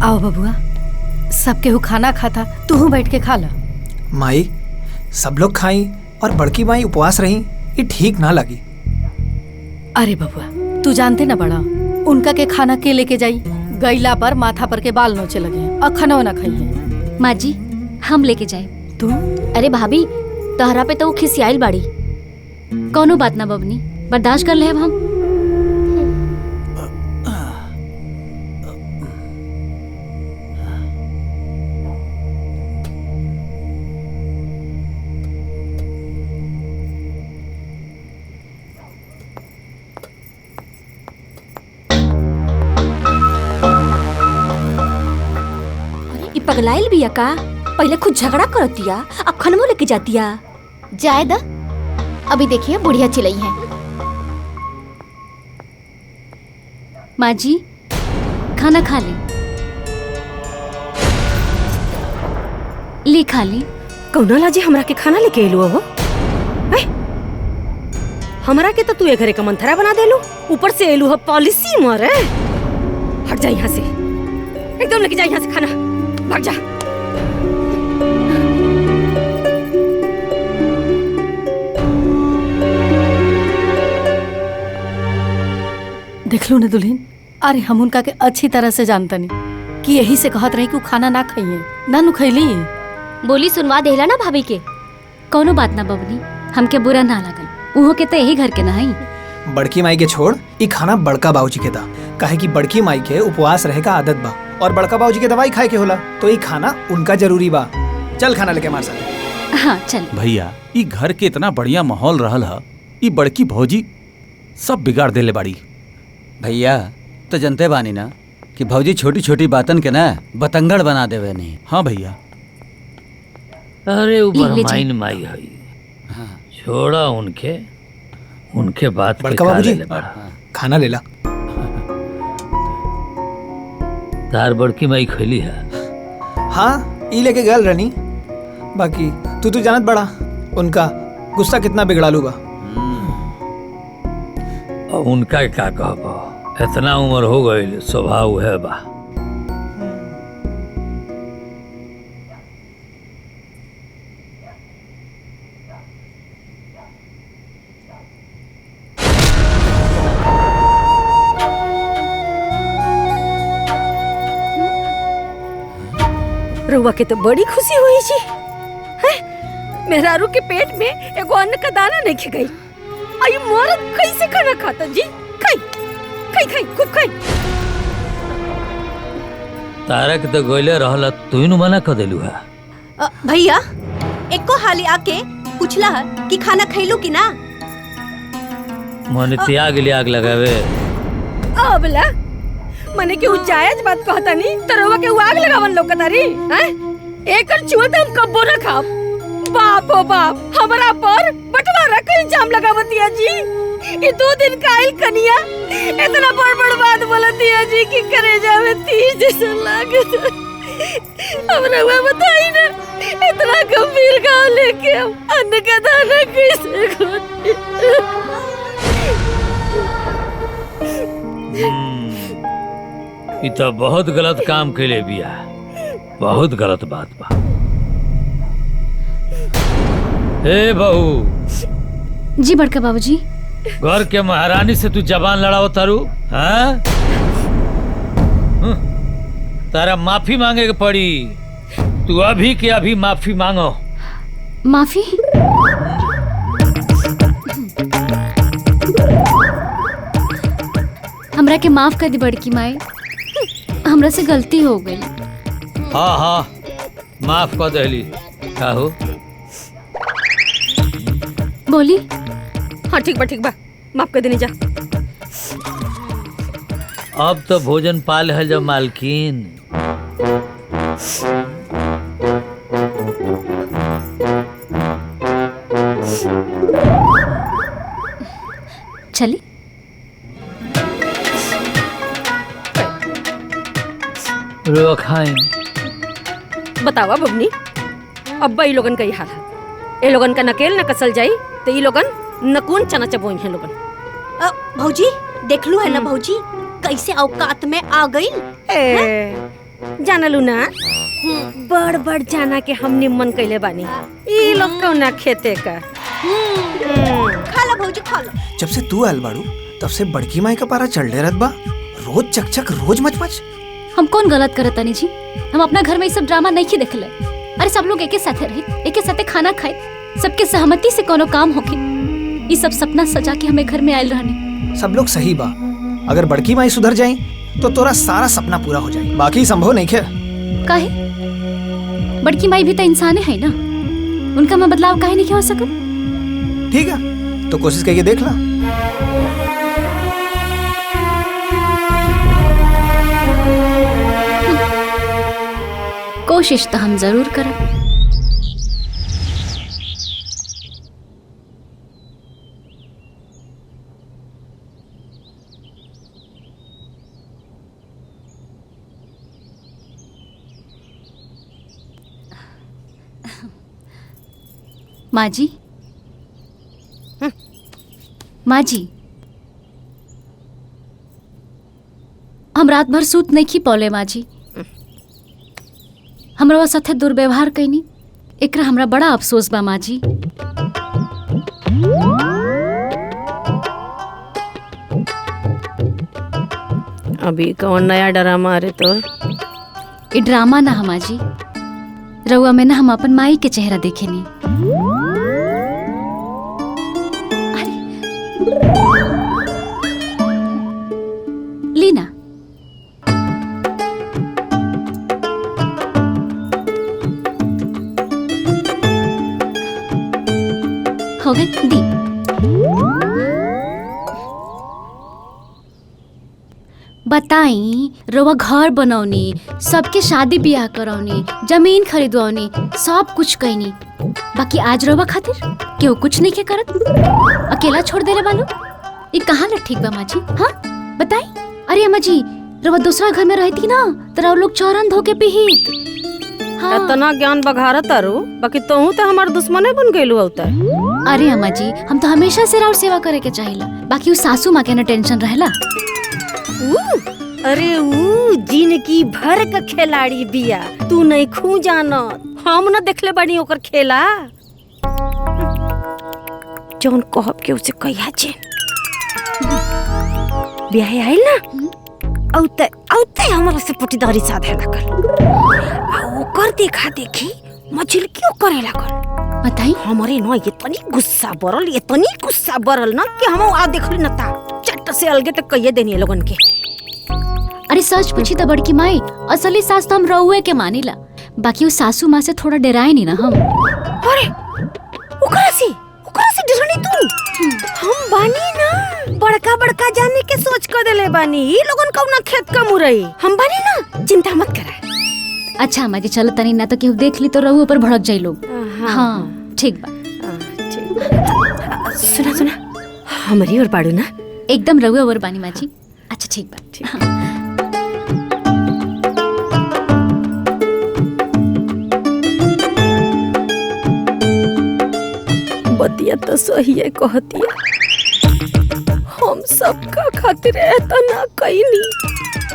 आओ बबुआ, सब केहू खाना खाता, तू बैठ के खा ला। माई सब लोग खाई और बड़की माई उपवास रही, ये ठीक ना लगी। अरे बबुआ, तू जानते ना बड़ा, उनका के खाना के लेके जाई, गईला पर माथा पर के बाल नोचे लगे और खाना ना खाइए। माँ जी हम लेके जाए। तू? अरे भाभी तहरा पे तो वो खिसियाइल बाड़ी। कौनो बात ना बबनी, बर्दाश्त कर ले हम। पगलाइल बिया का? पहले खुद झगड़ा करतिया, अब खनमो लेके जातिया। जाए दा, अभी देखिए बुढ़िया चिल्लाई है। माँ जी खाना खा ले खा ली। कौना लाजी हमरा के खाना लेके एलू हो? हमरा के तो तू घरे का मंथरा बना देलू, ऊपर से एलू हो पॉलिसी मारे। हट जा यहाँ से, एकदम लेके जा यहाँ से खाना, भाग जा। देख लो ना दुल्हन, अरे हम उनका के अच्छी तरह से जानता नहीं कि यही से कहत रही कि खाना ना खाइए, ना नु खैली। बोली सुनवा देला ना भाभी के। कौनो बात ना बबनी, हमके बुरा ना लगल, उहो के तो यही घर के ना हई। बड़की माई के छोड़, ई खाना बड़का बाबूजी के दा, काहे कि बड़की माई के उपवास रहे का आदत बा और बड़का बाबूजी के दवाई खाए के होला, तो ई खाना उनका जरूरी बा। चल खाना लेके मार सकते। हाँ चल। भैया ई घर के इतना बढ़िया माहौल रहल है, ई बड़की भौजी सब बिगाड़ देले बाड़ी। भैया तो जनते बानी ना कि भौजी छोटी छोटी बातन के ना बतंगड़ बना देवे नहीं। हाँ भैया। अरे ऊपर माइन माई हई, छोड़ा उनके बात बड़का बाबूजी खाना ले ला। तार बड़की माई खैली है। हाँ ई लेके गल रनी, बाकी तू जानत बड़ा उनका गुस्सा कितना बिगड़ालू बा। उनका क्या कहबो, इतना उम्र हो गई, स्वभाव है बा। रुआ के तो बड़ी खुशी हुई जी। मेहरारू के पेट में एगो अन्न का दाना नहीं खे गई। आई मर्द कैसे खाना खाता जी? खाई खाई खाई खूब खाई। तारा के तो गोले रहला, तू ही मना कर देलू है। भैया एको हाली आके पूछला कि खाना खैलू कि ना? मन त्याग ले आग लगावे। अबला मने के जायज बात कहता नहीं, तरवा के आग लगावन लोकतारी हैं? एकर चुआ हम कब्बो न खाब। बाप ओ बाप, हमरा पर बंटवारा का इल्जाम लगावतिया जी। ये 2 दिन कायल कनिया इतना बड़ बात बोलतिया जी कि करेजा में तीर जैसा लागत। हमरा वो बताई ना, इतना गंभीर घाव लेके हम अन्न का दाना कैसे खोटी? ये तो बहुत गलत काम के लिए बिया, बहुत गलत बात बा। ए बहू। जी बड़का बाबूजी। घर के महारानी से तू जबान लड़ाओ तारू? हाँ? तारा माफी मांगे के पड़ी, तू अभी के अभी माफी मांगो। माफी? हमरा के माफ कर दी बड़की माई, हमरा से गलती हो गई। हाँ माफ कर देली। काहो बोली? हाँ ठीक बा, माफ कर देनी जा। अब तो भोजन पाल है जब मालकिन। चली। रो खाएं। बतावा बबनी, अब्बा ई लोगन का ही हाल है। ए लोगन का नकेल न कसल जाई तो ई लोगन नकून चना चबोई हैं लोगन। भौजी देख लू है ना भौजी, कैसे औकात में आ गई। जानलू ना बड़ बड़ जाना के हम निमन कैले बानी ई लोग कौना खेते का खा लो भौजी खा लो। जब से तू आयल बाड़ू तब से बड़की माई का पारा चढ़ रहत बा। रोज चकचक रोज मचमच। हम कौन गलत करत तनी जी? हम अपना घर में ये सब ड्रामा नहीं देखले। अरे सब लोग एके साथे रहे, एके साथे खाना खाए, सबके सहमति से कोनो काम होके। ये सब सपना सजा के हमें घर में आयल रहने। सब लोग सही बा। अगर बड़की माई सुधर जाए तो तोरा सारा सपना पूरा हो जाए। बाकी संभव नहीं है। काहे? बड़की माई भी तो इंसान है ना, उनका में बदलाव काहे नहीं हो सकत? ठीक है तो कोशिश करके देख ला। कोशिश तो हम जरूर करब। माँ जी, माँ जी, हम रात भर सूत नहीं खी पौले। माँ जी, हमरा साथे दुर्व्यवहार कैनी, एकरा हमरा बड़ा अफसोस बा। माँ जी, अभी कौन नया ड्रामा रे तोर? ये ड्रामा ना माँ जी, रउआ में ना हम अपन माई के चेहरा देखेनी। लीना हो गए दी। बताई, रउआ घर बनौनी, सबके शादी ब्याह करौनी, जमीन खरीदवनी, सब कुछ कैनी, बाकी आज रउआ खातिर केहू कुछ नहीं के करत, अकेला छोड़ देले बालो। ये कहाँ न ठीक बा माँ जी? हाँ बताई। अरे अम्मा जी, रउआ दूसरा घर में रहती ना तो रउआ लोग चौरन धो के पीहित। हाँ। इतना ज्ञान बघारा तारू, बाकी तोहू तो हमार दुश्मने बन गइलू होता। अरे अम्मा जी, हम तो हमेशा से राउर सेवा करे के चाहिला, बाकी उस सासू माँ के ना टेंशन रहेला। अरे जिंदगी भर का खिलाड़ी बिया, तू नहीं खू जानत। हम न देखले बानी ओकर खेला। जौन कहब के उसे कहिया जे ब्याह आइल ना, औते हमरा से पटीदारी साधे लागल, आ ओकर देखा देखी मछलकियो करे लागल। बताई। हमारे न इतनी गुस्सा बरल ना कि हम आ देखली न ता चट से अलगे तक कहिए देनी है लोगन के। अरे सच पूछी तो बड़की माई, असली सास तो हम रउए के मानीला, बाकी वो सासू माँ से थोड़ा डराए नहीं ना हम। अरे ओकरा से डरनी तू? हम बानी ना बड़का बड़का जाने के सोच कर देले बानी। ई लोगन कौना खेत का मुरई, हम बानी ना, चिंता मत करा। अच्छा अम्मा जी, चलो तनी, ना तो केहू देख ली तो रउए ऊपर भड़क जाई लोग। हाँ ठीक बा। सुना हमारी और बाड़ू ना? एकदम रउए और बानी माँ जी। अच्छा ठीक बा। बतिया तो सही है कहतिया। हम सबका खातिर ऐसा ना कईनी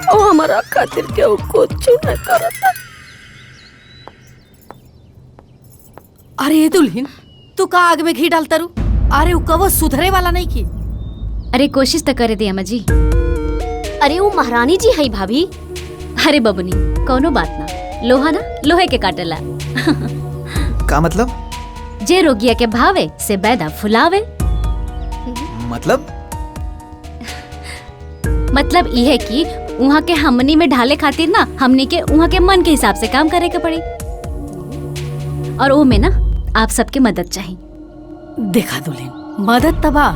और हमारा खातिर केहू कुछ न करता। अरे दुल्हन, तू का आग में घी डालता रू? अरे वो सुधरे वाला नहीं की। अरे कोशिश तो करे दी अम्मा जी। अरे वो महारानी जी है भाभी। अरे बबुनी, कोनो बात ना, लोहा ना लोहे के काटेला। का मतलब? जे रोगिया के भावे से बैदा फुलावे। मतलब ये है कि वहाँ के हमनी में ढाले खातिर ना हमनी के वहाँ के मन के हिसाब से काम करे के पड़े, और वो में ना आप सबके मदद चाहिए। देखा दुल्हन, मदद तबा,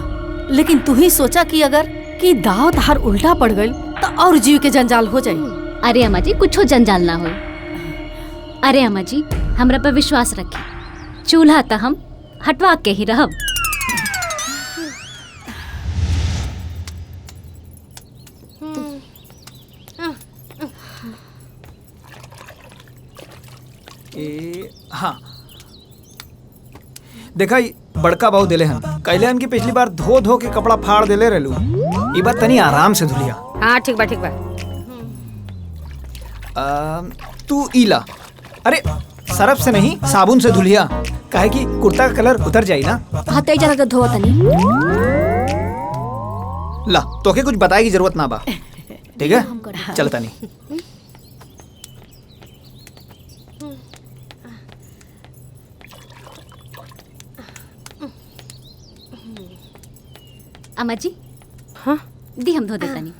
लेकिन तू ही सोचा कि अगर कि दाव धार उल्टा पड़ गई तो और जीव के जंजाल हो जाये। अरे अम्मा जी, कुछ जंजाल ना हो। अरे अम्मा जी, हमरा पर विश्वास रखी, चूल्हा तो हम हटवा के ही रहब। हाँ देखा, बड़का बाऊ देले हन, कहले हन कि पिछली बार धो धो के कपड़ा फाड़ देले रहलू, ई बार तनी आराम से धुलिया। हाँ ठीक बा। तू ईला। अरे सरफ से नहीं, साबुन से धुलिया, काहे कि कुर्ता का कलर उतर जाई ना। हाँ तो जरा धोवा तनी। ला तोके कुछ बताए की जरूरत ना बा, ठीक है? चल तनी। अम्मा जी, हाँ दी हम धो देता नहीं।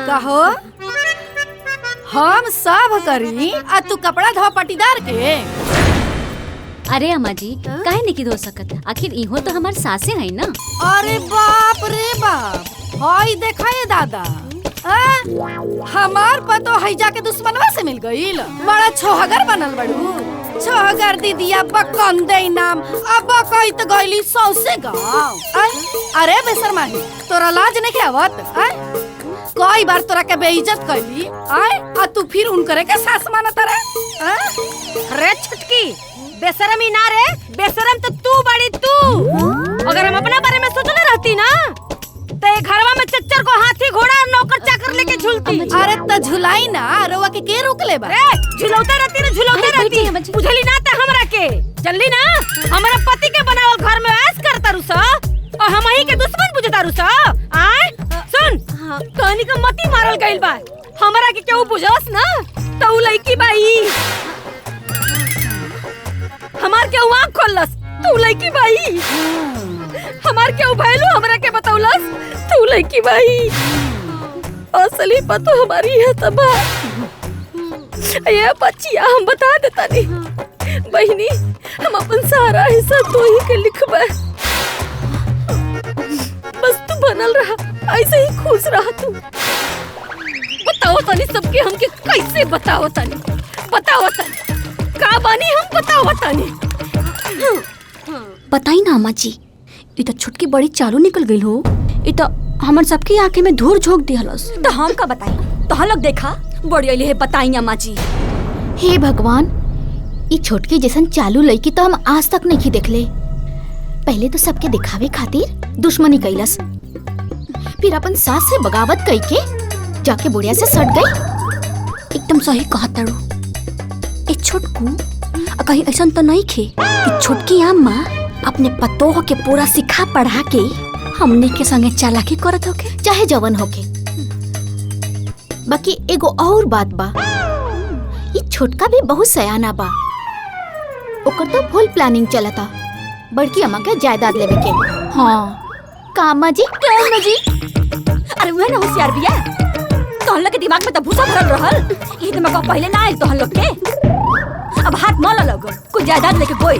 कहो हम सब करी आ तू कपड़ा धो पटीदार के। अरे अम्मा जी, काहे नहीं धो सकत? आखिर इहो तो हमार सासे है ना। अरे बाप रे बाप, हाय देखा ये दादा, हमार पतो हैजा के दुश्मनवा से मिल गईल। बड़ा छोहगर बनल बड़ू, छोहगर दीदिया बकंदे नाम, अब बकैत गईली सौसे गाँव। अरे बेशर्मा ही, तोरा लाज नहीं के आवत? कई बार तोरा के बेइज्जत कैली, आ तू फिर उनकरे के सास मानत रे? अरे छुटकी, बेशरमी ना रे, बेशरम तो तू बड़ी तू। अगर हम अपना बारे में सोचले रहती ना तो ये घरवा में चच्चर को हाथी घोड़ा और नौकर चाकर लेके झूलती। अरे त झुलाई ना, रोवा के रोकले बा? झुलौते रहती ना, झुलौते रहती। बुझली ना त हमरा के जल्दी ना, हमारा पति के बनावल घर में ऐस करता रुसा और हम ही के दुश्मन बुझता रुसा। आए सुन, कहानी का मती मारल गइल बा, हमरा के केहू बुझस ना तो उ लड़की बाई हमार के आँख खोलस, तू लड़की बाई हमार के भैलू हमरा के बतौलस, तू लड़की बाई असली पतो हमारी है तबा। ये बच्चिया हम बता देता नहीं बहनी, हम अपन सारा हिस्सा तो ही के लिखबे, बस तू बनल रहा, ऐसे ही खुश रहा तू। बताओ तनी सबके हमके कैसे बताओ तनी, बताओ तनी का बानी हम, बताओ तनी। बताई ना अम्मा जी, ये तो छुटकी बड़ी चालू निकल गई हो, ये तो हमर सबकी आंखें में धूर झोंक दिहलस। तो हम का बताई, तो हम लोग देखा बड़ी अली है, बताई अम्मा जी। हे भगवान, ये छोटके जैसन चालू लड़की तो हम आज तक नहीं देखले। पहले तो सबके दिखावे खातिर दुश्मनी कैलस, फिर अपन सास से बगावत कई के जाके बुढ़िया से सट गई। एकदम सही कहा तारू। ए छोटकू, कहीं ऐसा तो नहीं खे कि छोटकी अम्मा अपने पतोह के पूरा सिखा पढ़ा के हमने के संगे चालाकी करत होके, चाहे जवन होके। बाकी एगो और बात बा, ये छोटका भी बहुत सयाना बा। ओकर तो फुल प्लानिंग चलता बड़की अम्मा के जायदाद लेवे के। हाँ का अम्मा जी? क्या अम्मा जी? अरे वह ना होशियार बिया, तो हम लोग के दिमाग में तो भूसा भरल रहल, ये दिमाग पहले ना आयल तो हम लोग के। अब हाथ मौला लोग कुछ जायदाद लेके कोई।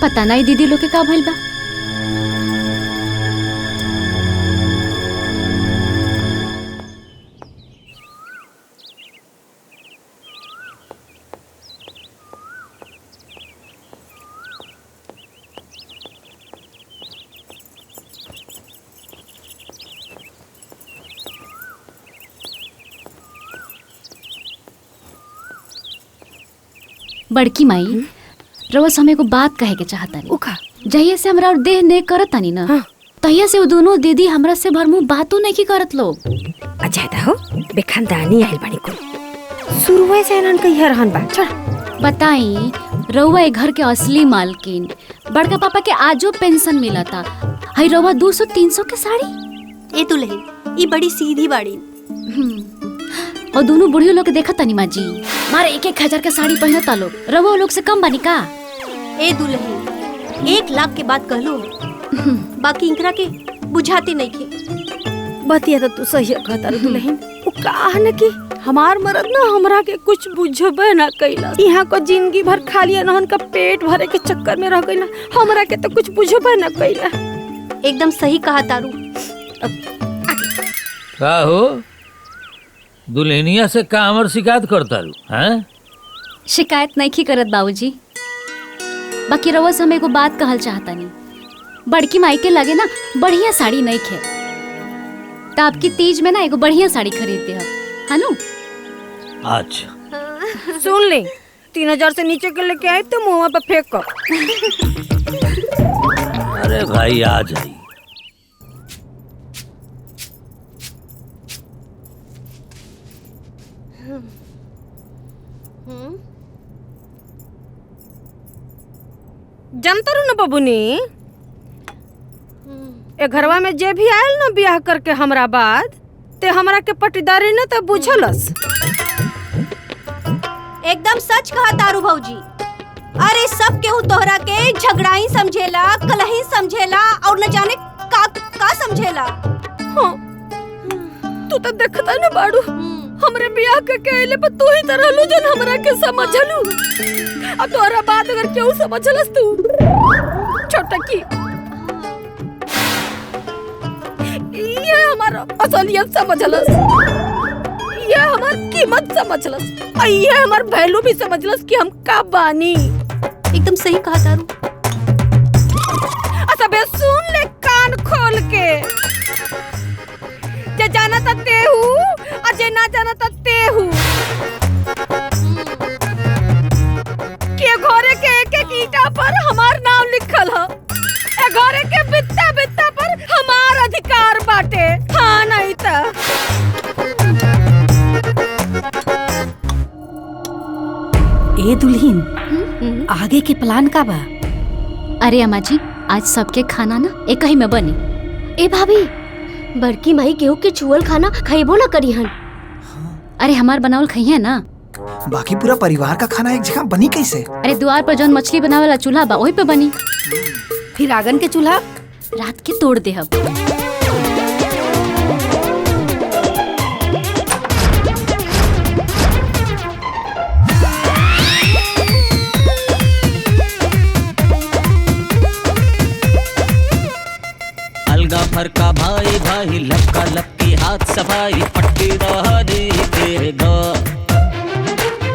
पता नहीं दीदी लोग के का भइल बा। बड़की माई, रोज हमें को बात कहे के चाहता नहीं। जहिया से हमरा और देह ने करत नहीं ना, तहिया से वो दोनों दीदी हमरा से भरमु बातों नहीं की करत लो। अच्छा हो बेखानदानी आइल बानी को, शुरुए से इनन कहिया रहन बा। छोड़ बताई, रउआ ए घर के असली मालकिन, बड़का पापा के आजो पेंशन मिला था, हई रउआ 200-300 के साड़ी। ए दुल्हन, ई बड़ी सीधी बाड़ी। और दोनों बुढ़ियों लोग के देखा तनी माँ जी, मारे 1-1 हजार के साड़ी पहनता लोग, रउआ लोग से कम बानी का? ए दुल्हन, 1 लाख के बात कहलो, बाकी इंकरा के बुझाते नहीं खे। बतिया तो तू सही कहता दुल्हन। वो कहा न कि हमार मरद ना हमरा के कुछ बुझबे ना कैला, यहाँ को जिंदगी भर खाली अनहन का पेट भरे के चक्कर में रह गइला, हमरा के तो कुछ बुझबे ना कैला। एकदम सही कहा तारू। का हो दुल्हनिया से का हमर शिकायत करता रू हैं? शिकायत नहीं की करत बाबूजी। बाकी रउआ से हम एगो बात कहल चाहता नहीं। बड़की माई के लगे ना बढ़िया साड़ी नहीं खे, तो आपकी तीज में ना एगो बढ़िया साड़ी खरीद दे है नु। अच्छा सुन ले, 3000 से नीचे के लेके आए तो मुँह पे फेंक कर। अरे भाई आ जाइए। जनता रू न बबुनी, ए घरवा में जे भी आयल न ब्याह करके हमरा बाद, ते हमरा के पटीदारी न त बुझलस। एकदम सच कहा तारू भौजी। अरे सब केहू तोहरा के झगड़ाई समझेला, कलही समझेला और न जाने का समझेला। हाँ, तू तो देखता न बाड़ू, हमरे ब्याह के कहले पर तू ही तरह लो जन हमरा के समझलू। अब तोहरा बात अगर क्यों समझलस तू छोटकी, ये हमारा असलियत समझलस, ये हमार कीमत समझलस, और ये हमार वैल्यू भी समझलस कि हम का बानी। एकदम सही कहा तारू। अच्छा बे सुन ले कान खोल के, जे जाना ता तेहू और जे ना जाना ता तेहू, के घरे के एक एक ईटा पर हमार नाम लिखल है, ए घरे के बित्ता बित्ता पर हमार अधिकार बाटे। हाँ नहीं ता ए दुल्हीन, आगे के प्लान का बा? अरे अम्मा जी, आज सबके खाना ना एक ही में बनी। ए भाभी, बड़की माई केहू के छुअल खाना खइबो ना करी हन। अरे हमार बनावल खइहे ना। बाकी पूरा परिवार का खाना एक जगह बनी कैसे? अरे द्वार पर जौन मछली बनावे वाला चूल्हा बा वही पे बनी। फिर आंगन के चूल्हा रात के तोड़ दे हम। अलगा फरका भाई भाई लपका लपकी हाथ सफाई पट्टी दहरी के गो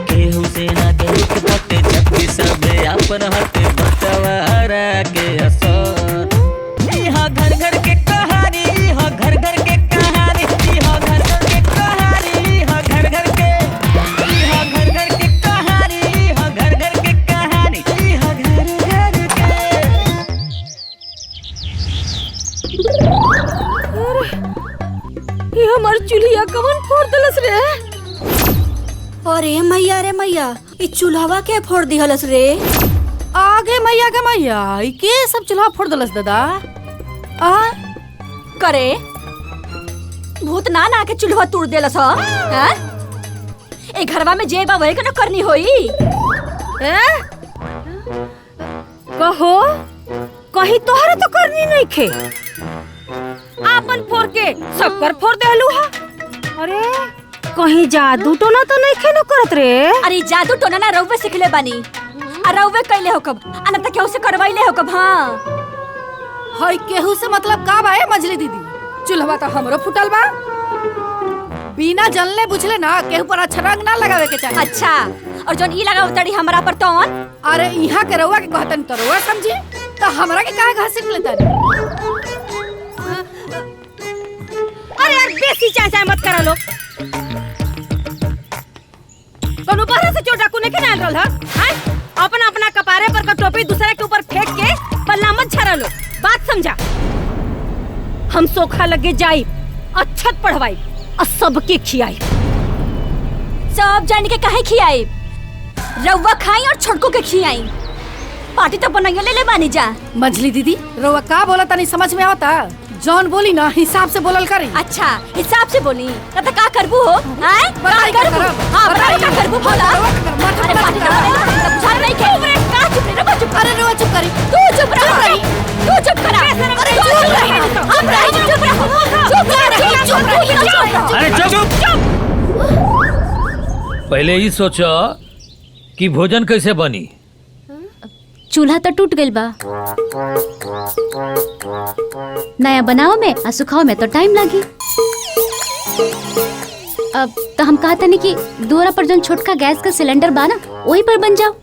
केहू से ना केहू के बटे जबकि सब अपन हटे बटवारा के असर। यहाँ घर घर के कहानी, यहाँ घर घर के कहानी, यहाँ घर घर के कहानी, यहाँ घर घर के, यहाँ घर घर के कहानी, यहाँ घर घर के कहानी, यहाँ घर घर के। ये हमार चूल्हिया कवन फोड़ दलस रे। अरे मैया रे मैया, ई चूल्हावा के फोड़ दिहलस रे। आगे मैया के मैया, ई के सब चूल्हा फोड़ दलस दादा। आ करे भूत ना ना के चूल्हा तोड़ देलस ह? हैं? ए घरवा में जे बा वही के न करनी होई। हैं? कहो कहीं तोहरा तो करनी नहीं खे, आपन फोड़ के सब कर फोड़ देलू हा। अरे कहीं जादू टोना तो नहीं खे न करत रे। अरे जादू टोना ना रउवे सिखले बानी, आ रउवे कइले हो कब, आ न त केहू से करवाइले हो कब। हाँ हई केहू से मतलब का बा ए मझली दीदी? चूल्हा तो हमरो फुटल बा। बिना जलने बुझले ना केहू पर अच्छा रंग ना लगावे के चाहिए। अच्छा, और जोन ई लगाव तड़ी हमरा पर तौन। अरे यहाँ के रउआ के कहतन तो रउआ समझी, तो हमरा के काहे घसीट लेतन? अरे यार बेसी चाचा मत करा लो। कोनो बाहर से चोर डाकू ने के नाल रहल है? अपना अपना कपारे पर का टोपी दूसरे के ऊपर फेंक के पल्ला मत झरा लो। बात समझा? हम सोखा लगे जाई, अच्छत पढ़वाई और सबके खियाई। सब जान के काहे खियाई? रउवा खाई और छोटको के खियाई। पार्टी तो बनाइयो ले ले बानी जा। मझली दीदी रउआ का बोला तनी समझ में आवता? जौन बोली ना हिसाब से बोलल करी। अच्छा हिसाब से बोली त का करबू हो? हैं? बताई का का करबू? करब? हां बताई का करबू बोला। अरे पार्टी तो बुझा नहीं के रे का चुप रे बा चुप। अरे रउआ चुप करी। तू चुप रह। तू चुप करा। अरे चुप रह। हम रह चुप रह। चुप रह। अरे चुप। पहले ही सोचो कि भोजन कैसे बनी। चूल्हा तो टूट गइल बा, नया बनाओ में आ सुखाओ में तो टाइम लगी। अब तो हम कहा था कि दोरा पर जन छोटका गैस का सिलेंडर बा ना वही पर बन जाओ।